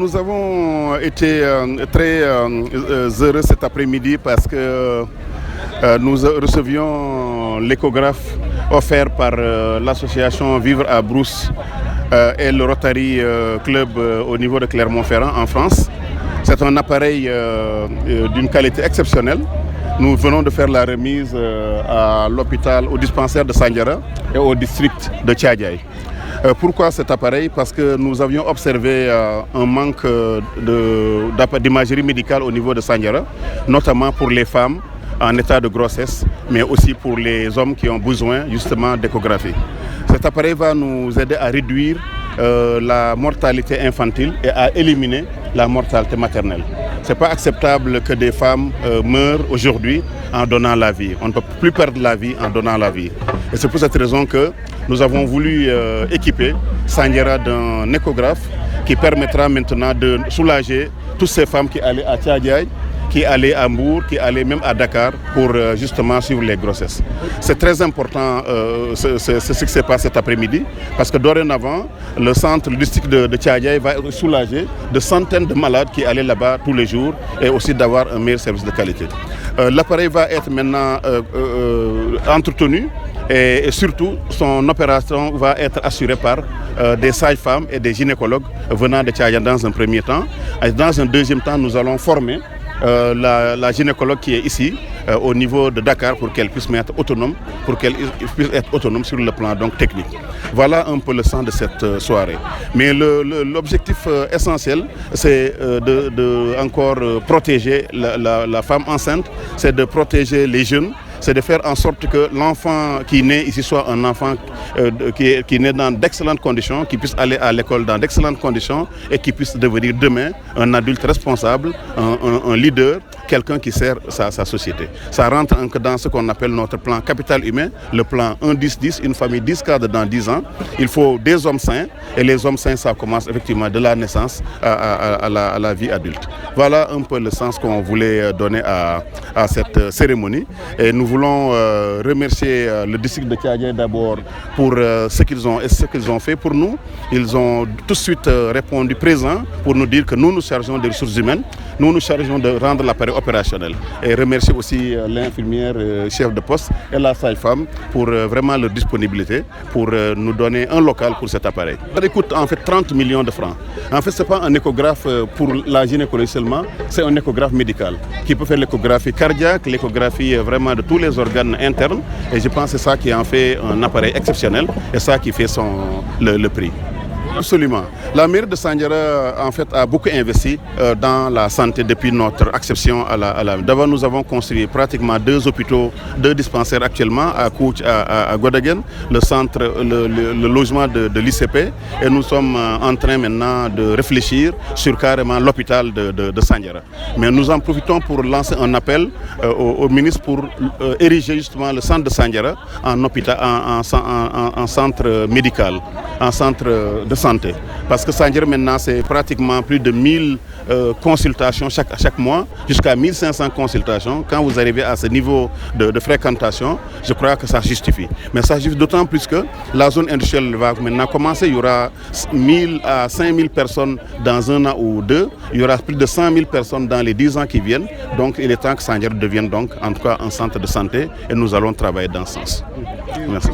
Nous avons été très heureux cet après-midi parce que nous recevions l'échographe offert par l'association Vivre à Brousse et le Rotary Club au niveau de Clermont-Ferrand en France. C'est un appareil d'une qualité exceptionnelle. Nous venons de faire la remise à l'hôpital, au dispensaire de Sandiara et au district de Thiadiaye. Pourquoi cet appareil? Parce que nous avions observé un manque d'imagerie médicale au niveau de Sandiara, notamment pour les femmes en état de grossesse, mais aussi pour les hommes qui ont besoin justement d'échographie. Cet appareil va nous aider à réduire la mortalité infantile et à éliminer la mortalité maternelle. Ce n'est pas acceptable que des femmes meurent aujourd'hui en donnant la vie. On ne peut plus perdre la vie en donnant la vie. Et c'est pour cette raison que nous avons voulu équiper Sandiara d'un échographe qui permettra maintenant de soulager toutes ces femmes qui allaient à Thiadiaye, qui allaient à Mbour, qui allaient même à Dakar pour justement suivre les grossesses. C'est très important ce qui s'est passé cet après-midi parce que dorénavant, le district de Thiadiaye va soulager de centaines de malades qui allaient là-bas tous les jours et aussi d'avoir un meilleur service de qualité. L'appareil va être maintenant entretenu et surtout son opération va être assurée par des sages-femmes et des gynécologues venant de Thiadiaye dans un premier temps. Et dans un deuxième temps, nous allons former la gynécologue qui est ici au niveau de Dakar pour qu'elle puisse être autonome, sur le plan donc technique. Voilà un peu le sens de cette soirée. Mais l'objectif essentiel, c'est de encore protéger la femme enceinte, c'est de protéger les jeunes, c'est de faire en sorte que l'enfant qui naît ici soit un enfant qui naît dans d'excellentes conditions, qui puisse aller à l'école dans d'excellentes conditions et qui puisse devenir demain un adulte responsable, un leader, quelqu'un qui sert sa société. Ça rentre dans ce qu'on appelle notre plan capital humain, le plan 1-10-10, une famille 10 cadres dans 10 ans. Il faut des hommes sains et les hommes sains, ça commence effectivement de la naissance à la vie adulte. Voilà un peu le sens qu'on voulait donner à cette cérémonie. Et nous voulons remercier le district de Thiadiaye d'abord pour ce qu'ils ont fait pour nous. Ils ont tout de suite répondu présent pour nous dire que nous chargeons des ressources humaines, nous chargeons de rendre l'appareil opérationnel. Et remercier aussi l'infirmière chef de poste et la sage-femme pour vraiment leur disponibilité pour nous donner un local pour cet appareil. Ça coûte en fait 30 millions de francs. En fait, ce n'est pas un échographe pour la gynécologie seulement, c'est un échographe médical qui peut faire l'échographie cardiaque, l'échographie vraiment de tous les organes internes. Et je pense que c'est ça qui en fait un appareil exceptionnel et ça qui fait le prix. Absolument. La mairie de Sandiara en fait a beaucoup investi dans la santé depuis notre accession à la. D'abord, nous avons construit pratiquement 2 hôpitaux, 2 dispensaires actuellement à Kouch, à Godagen, le logement de l'ICP, et nous sommes en train maintenant de réfléchir sur carrément l'hôpital de Sandiara. Mais nous en profitons pour lancer un appel au ministre pour ériger justement le centre de Sandiara en hôpital, en centre médical, en centre de santé. Parce que Sandiara maintenant c'est pratiquement plus de 1000 consultations chaque mois, jusqu'à 1500 consultations. Quand vous arrivez à ce niveau de fréquentation, je crois que ça justifie. Mais ça justifie d'autant plus que la zone industrielle va maintenant commencer. Il y aura 1000 à 5000 personnes dans 1 an ou 2. Il y aura plus de 100 000 personnes dans les 10 ans qui viennent. Donc il est temps que Sandiara devienne donc en tout cas un centre de santé et nous allons travailler dans ce sens. Merci.